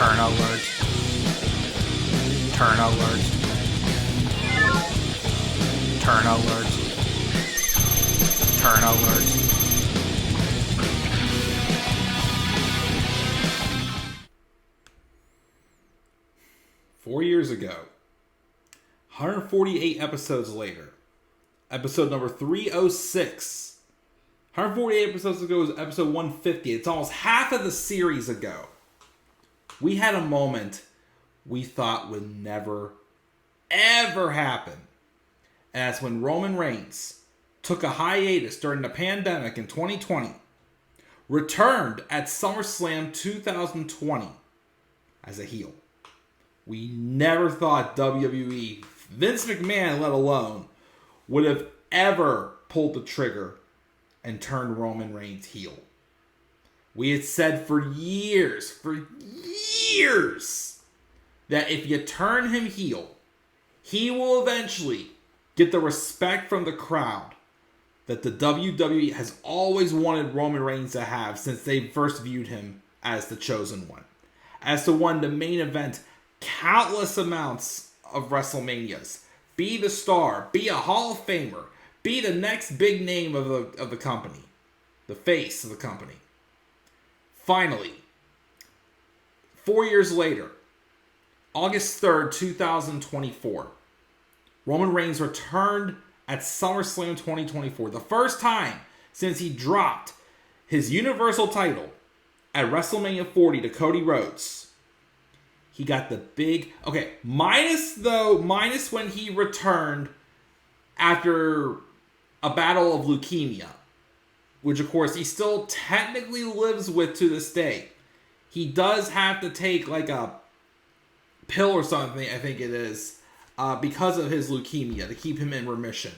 Turn Alert. Turn Alert. Turn Alert. Turn Alert. Four years ago, 148 episodes later, episode number 306. 148 episodes ago was episode 150. It's almost half of the series ago. We had a moment we thought would never, ever happen. And that's when Roman Reigns took a hiatus during the pandemic in 2020, returned at SummerSlam 2020 as a heel. We never thought WWE, Vince McMahon let alone, would have ever pulled the trigger and turned Roman Reigns heel. We had said for years, that if you turn him heel, he will eventually get the respect from the crowd that the WWE has always wanted Roman Reigns to have since they first viewed him as the chosen one. As the one to main event countless amounts of WrestleManias. Be the star, be a Hall of Famer, be the next big name of the company. The face of the company. Finally, 4 years later, August 3rd, 2024, Roman Reigns returned at SummerSlam 2024. The first time since he dropped his Universal title at WrestleMania 40 to Cody Rhodes. He got the big... Okay, minus when he returned after a battle of leukemia, which of course he still technically lives with to this day. He does have to take like a pill or something, I think it is, because of his leukemia to keep him in remission.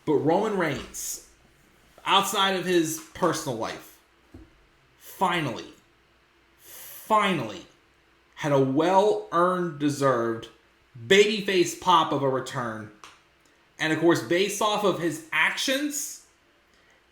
But Roman Reigns, outside of his personal life, finally had a well-earned, deserved babyface pop of a return. And of course, based off of his actions,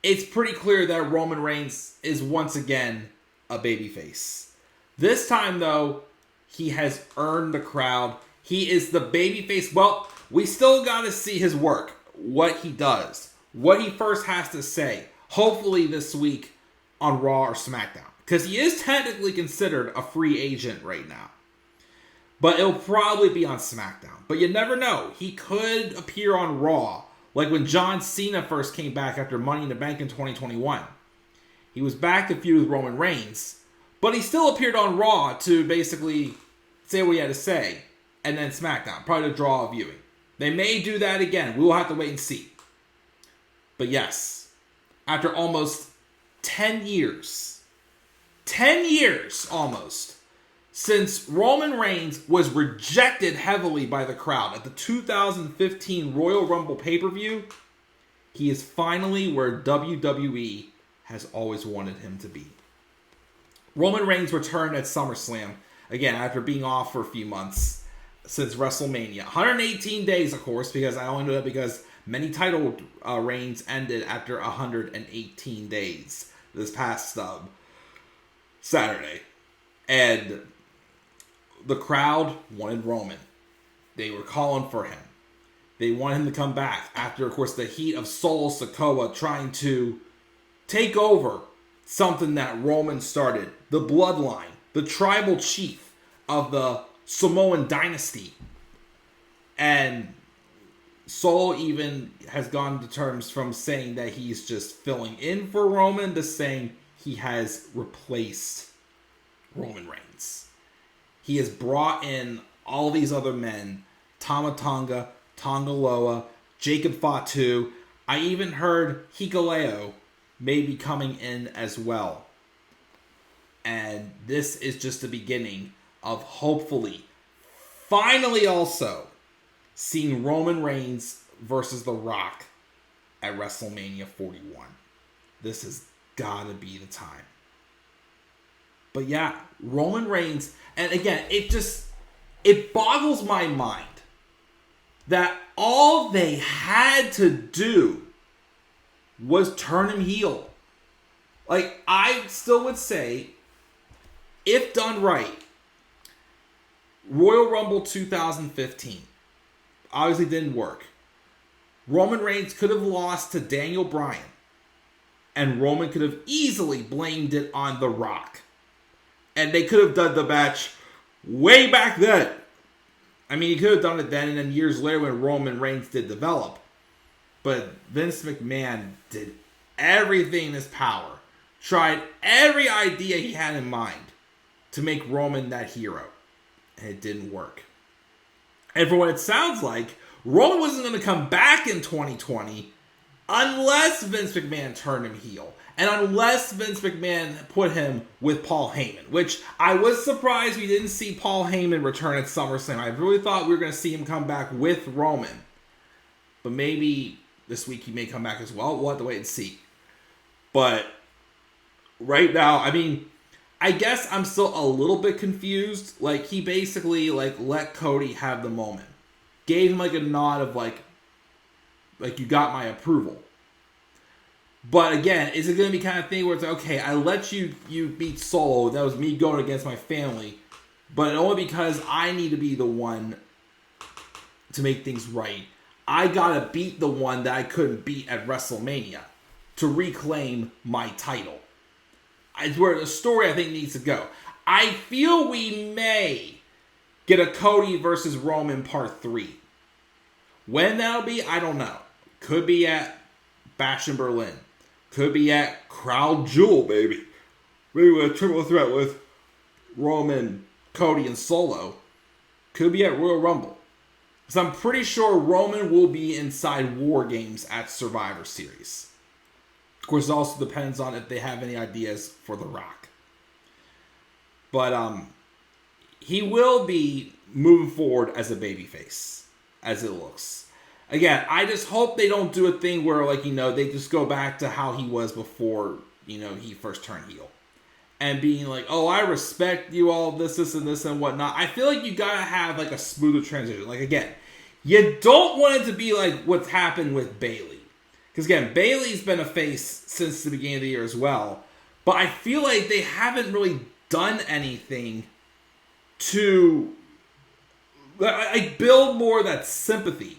it's pretty clear that Roman Reigns is once again a babyface. This time, though, he has earned the crowd. He is the babyface. Well, we still got to see his work, what he does, what he first has to say, hopefully this week on Raw or SmackDown. Because he is technically considered a free agent right now. But it'll probably be on SmackDown. But you never know. He could appear on Raw. Like when John Cena first came back after Money in the Bank in 2021. He was back to feud with Roman Reigns. But he still appeared on Raw to basically say what he had to say. And then SmackDown. Probably to draw a viewing. They may do that again. We will have to wait and see. But yes. After almost 10 years. 10 years almost. Since Roman Reigns was rejected heavily by the crowd at the 2015 Royal Rumble pay-per-view, he is finally where WWE has always wanted him to be. Roman Reigns returned at SummerSlam, again, after being off for a few months since WrestleMania. 118 days, of course, because I only know that because many title reigns ended after 118 days this past Saturday. And the crowd wanted Roman. They were calling for him. They wanted him to come back after, of course, the heat of Solo Sikoa trying to take over something that Roman started. The Bloodline, the tribal chief of the Samoan dynasty. And Solo even has gone to terms from saying that he's just filling in for Roman to saying he has replaced Roman Reigns. He has brought in all these other men. Tama Tonga, Tonga Loa, Jacob Fatu. I even heard Hikuleo may be coming in as well. And this is just the beginning of hopefully, finally also, seeing Roman Reigns versus The Rock at WrestleMania 41. This has got to be the time. But yeah, Roman Reigns, and again, it boggles my mind that all they had to do was turn him heel. Like, I still would say if done right, Royal Rumble 2015 obviously didn't work. Roman Reigns could have lost to Daniel Bryan, and Roman could have easily blamed it on The Rock. And they could have done the match way back then. I mean, he could have done it then, and then years later when Roman Reigns did develop. But Vince McMahon did everything in his power, tried every idea he had in mind to make Roman that hero. And it didn't work. And for what it sounds like, Roman wasn't going to come back in 2020 unless Vince McMahon turned him heel. And unless Vince McMahon put him with Paul Heyman. Which I was surprised we didn't see Paul Heyman return at SummerSlam. I really thought we were going to see him come back with Roman. But maybe this week he may come back as well. We'll have to wait and see. But right now, I mean, I guess I'm still a little bit confused. Like, he basically, like, let Cody have the moment. Gave him, like, a nod of, like, you got my approval. But again, is it going to be kind of thing where it's like, okay, I let you beat Solo. That was me going against my family. But only because I need to be the one to make things right. I got to beat the one that I couldn't beat at WrestleMania to reclaim my title. It's where the story, I think, needs to go. I feel we may get a Cody versus Roman Part 3. When that'll be, I don't know. Could be at Bash in Berlin. Could be at Crown Jewel, baby. Maybe with a triple threat with Roman, Cody, and Solo. Could be at Royal Rumble. Because I'm pretty sure Roman will be inside War Games at Survivor Series. Of course, it also depends on if they have any ideas for The Rock. But he will be moving forward as a babyface, as it looks. Again, I just hope they don't do a thing where, like, they just go back to how he was before, he first turned heel. And being like, oh, I respect you all, this, and this, and whatnot. I feel like you gotta have, like, a smoother transition. Like, again, you don't want it to be like what's happened with Bayley. Because, again, Bayley's been a face since the beginning of the year as well. But I feel like they haven't really done anything to build more of that sympathy.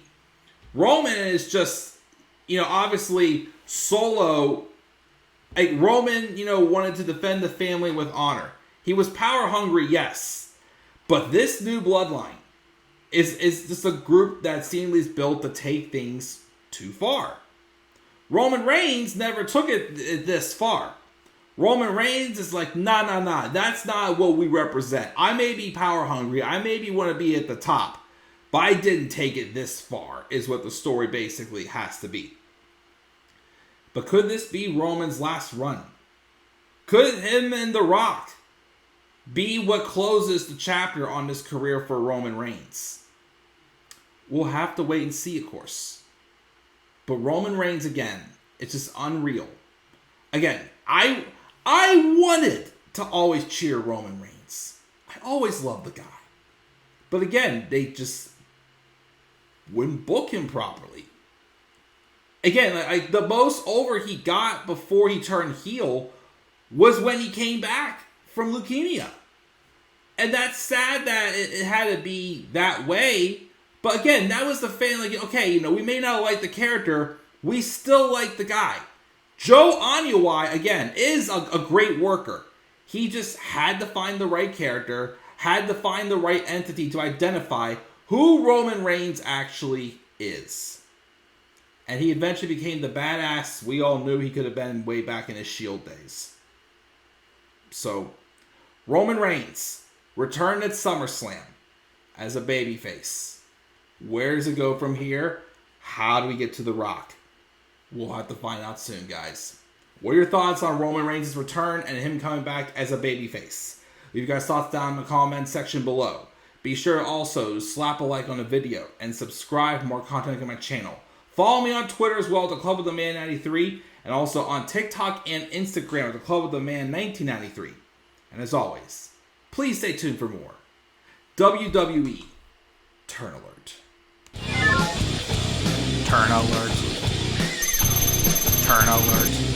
Roman is just, obviously Solo. Like, Roman, wanted to defend the family with honor. He was power hungry, yes. But this new bloodline is just a group that seemingly is built to take things too far. Roman Reigns never took it this far. Roman Reigns is like, nah. That's not what we represent. I may be power hungry. I maybe want to be at the top. But I didn't take it this far, is what the story basically has to be. But could this be Roman's last run? Could him and The Rock be what closes the chapter on this career for Roman Reigns? We'll have to wait and see, of course. But Roman Reigns, again, it's just unreal. Again, I wanted to always cheer Roman Reigns. I always loved the guy. But again, they just wouldn't book him properly. Again, the most over he got before he turned heel was when he came back from leukemia. And that's sad that it had to be that way. But again, that was the fan, like, okay, we may not like the character, we still like the guy. Joe Onyewai, again, is a great worker. He just had to find the right character, had to find the right entity to identify who Roman Reigns actually is. And he eventually became the badass we all knew he could have been way back in his Shield days. So, Roman Reigns returned at SummerSlam as a babyface. Where does it go from here? How do we get to The Rock? We'll have to find out soon, guys. What are your thoughts on Roman Reigns' return and him coming back as a babyface? Leave your guys' thoughts down in the comment section below. Be sure also to slap a like on the video and subscribe for more content on my channel. Follow me on Twitter as well at the Club of the Man 93 and also on TikTok and Instagram at the Club of the Man 1993. And as always, please stay tuned for more WWE Turn Alert. Turn Alert. Turn Alert.